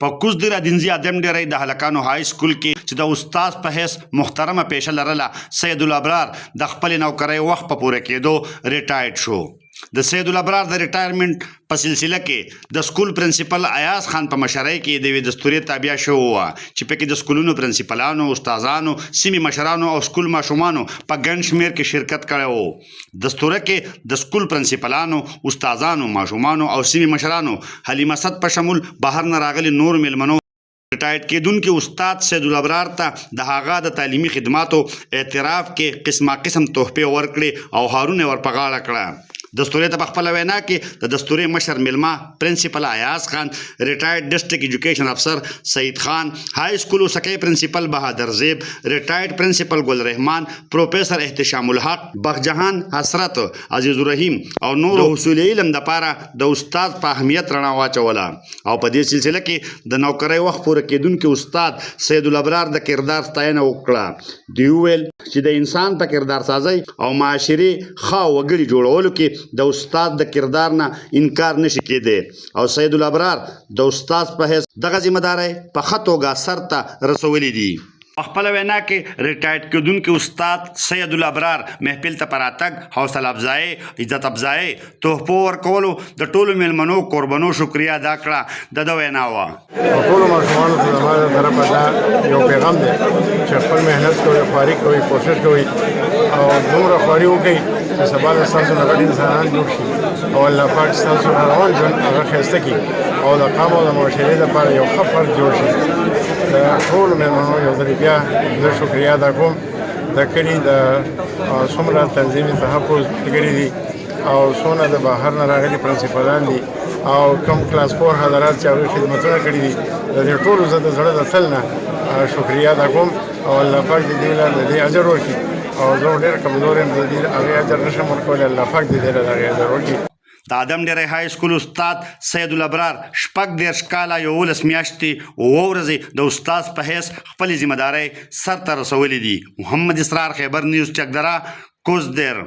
په کوزدیر ادینزي ادم ډیری د هلکانو های سکول کې چې د استاد په حیث محترمه پیشه لرله سید الابرار د خپل نوکرۍ وخت په پوره کېدو ریټایرډ شو. د سید الابرار د ریټایرمنټ په سلسله کې د سکول پرنسپل ایاز خان په مشرۍ کې د یوې دستورې تابع شوی وه چې پکې د سکولونو پرنسپلانو، استادانو، سیمې مشرانو او سکول ماشومانو په ګڼ شمېر کې شرکت کړی و. دستوره کې د سکول پرنسپلانو، استادانو، ماشومانو او سیمې مشرانو، حلیمه اسد په شمول بهر نه راغلي نور میلمنو ریټایرډ کېدونکي استاد سید الابرار ته د هغه د تعلیمي خدماتو اعتراف کې قسمه قسم تحفې ورکړې او هارونه ور په غاړه کړه. دستورې ته په خپله وینا کې د دستورې مشر میلمه پرنسپل ایاز خان، ریټایرډ ډسټرکټ ایجوکیشن افسر سعید خان، های سکول وسکی پرنسپل بهادر زیب، ریټایرډ پرنسپل ګل رحمان، پروفیسر احتشام الحق، بخجهان حسرت، عزیز الرحیم او نور د حصول علم دپاره د استاد په اهمیت رڼا واچوله. او په دې سلسله کې د نوکرۍ وخت پوره کېدونکي استاد سید الابرار د کردار ستاینه وکړه. دوی وویل چې د انسان په کردار سازۍ او معاشرې ښه وګړي جوړولو کې د استاد د کردار نه انکار نشي کېدی او سید الابرار د استاد په حیث دغه ذمهدارۍ په ښه توګه سرته رسولي دي. په خپله وینا کې ریټایرډ کېدونکي استاد سید الابرار محفل ته په راتګ حوصله افزایۍ، عزت افزایۍ، تحفو ورکولو د ټولو میلمنو قربانو شکریه ادا کړه. د ده وینا وه: ټولو ماشومانو ته زما د طرفه دا یو پیغام دی چې خپل محنت کوئ، خواري کوئ، کوشش کوئ او دومره خواري وکړئ چې سبا د ستاسو نه غټ انسانان جوړ شي او الله پاک ستاسو نه روان ژوند هغه ښایسته کړي او د قام او د معاشرې لپاره یو ښه فرد جوړ شي. د ټولو مېلمنو یو ځل بیا زه شکریه ادا کوم. د کلي د څومره تنظیمي تحفظ ملګري دي او څونه د بهر نه راغلي پرنسپلان دي او کوم کلاس 4 حضرات چې هغوی خدمتونه کړي دي، د دې ټولو زه د زړه د تل نه شکریه ادا کوم او الله پاک د دې لپاره د دې اجر ورکړي. او زه ډېر کمزور یم، د دې هغې اجر نشم ورکولی. الله پاک د دې لپاره هغې اجر ورکړي. د ادم ډیری های سکول استاد سید الابرار 14 کاله 11 میاشتې 7 ورځې د استاد په حیث خپلې ذمهدارۍ سرته رسولې دي. محمد اسرار، خیبر نیوز، چکدره، کوزدیر.